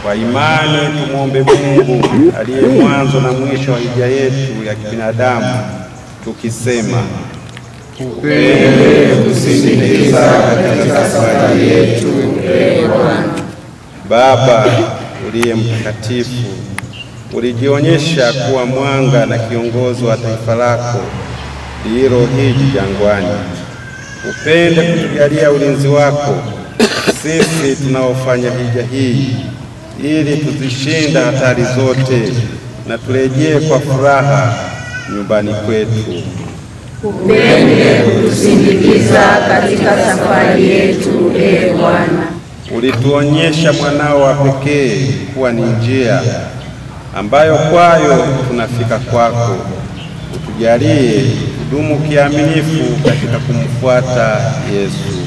Kwa imani tumuombe Mungu aliye mwanzo na mwisho wa hija yetu ya kibinadamu, tukisema: upende kusindikiza katika safari yetu, Ee Bwana. Baba uliye mtakatifu, ulijionyesha kuwa mwanga na kiongozi wa taifa lako lililohiji jangwani. Upende kutujalia ulinzi wako sisi tunaofanya hija hii, ili tuzishinda hatari zote na turejee kwa furaha nyumbani kwetu. Upende kutusindikiza katika safari yetu, Ee Bwana. Ulituonyesha mwanao wa pekee kuwa ni njia ambayo kwayo tunafika kwako. Utujalie tudumu kiaminifu katika kumfuata Yesu.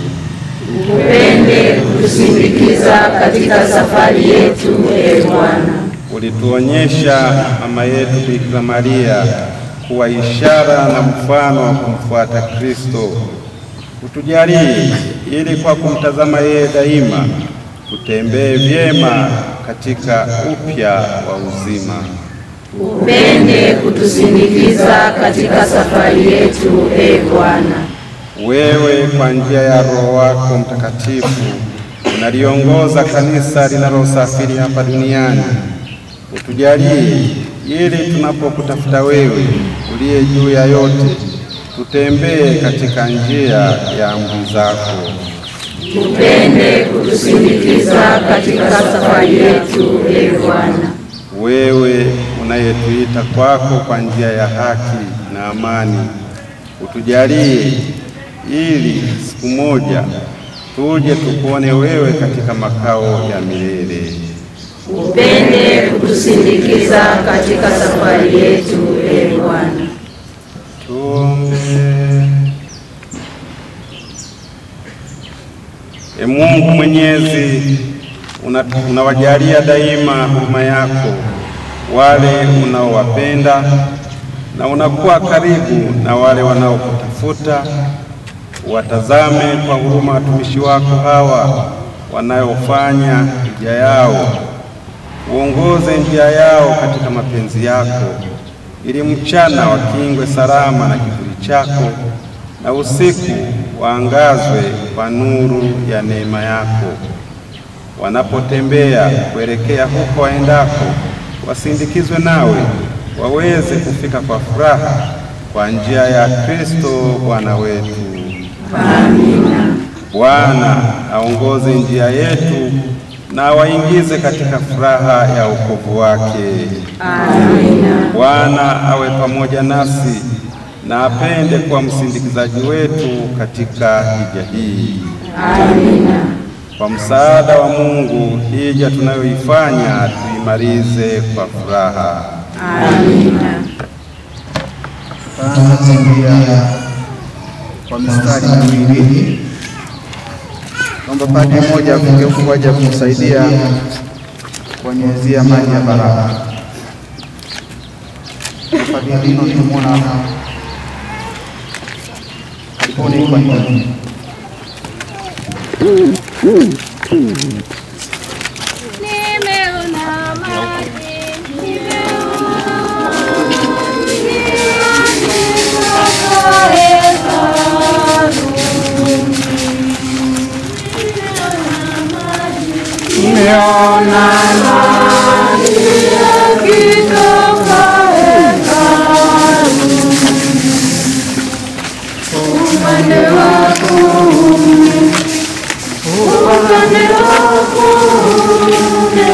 Upende kutusindikiza katika safari yetu, Ee Bwana. Ulituonyesha mama yetu Bikira Maria kuwa ishara na mfano wa kumfuata Kristo. Utujalie ili kwa kumtazama yeye daima tutembee vyema katika upya wa uzima. Upende kutusindikiza katika safari yetu, Ee Bwana. Wewe kwa njia ya Roho wako Mtakatifu unaliongoza kanisa linalosafiri hapa duniani. Utujalie ili tunapokutafuta wewe uliye juu ya yote, tutembee katika njia ya amri zako. Upende kutusindikiza katika safari yetu, Ee Bwana. Wewe unayetuita kwako kwa njia ya haki na amani, utujalie ili siku moja tuje tukuone wewe katika makao ya milele. Upende kutusindikiza katika safari yetu, Ee Bwana. Tuombe. Ee Mungu Mwenyezi, unawajalia daima huruma yako wale unaowapenda na unakuwa karibu na wale wanaokutafuta. Watazame kwa huruma watumishi wako hawa wanayofanya hija yao. Uongoze njia yao katika mapenzi yako, ili mchana wakingwe salama na kivuli chako, na usiku waangazwe kwa nuru ya neema yako. Wanapotembea kuelekea huko waendako, wasindikizwe nawe, waweze kufika kwa furaha kwa njia ya Kristo Bwana wetu. Amina. Bwana aongoze njia yetu na awaingize katika furaha ya wokovu wake. Amina. Bwana awe pamoja nasi na apende kuwa msindikizaji wetu katika hija hii. Amina. Kwa msaada wa Mungu, hija tunayoifanya tuimalize kwa furaha. Amina. Tunatembea kwa mistari miwili. Naomba padri mmoja afike huku kwa ajili ya kumsaidia kunyunyizia maji ya baraka. Padri Lino tumeona hapa. Karibuni kwa nini? Nimeona maji yakitoka hekalu, upande wa kuume, upande wa kuume.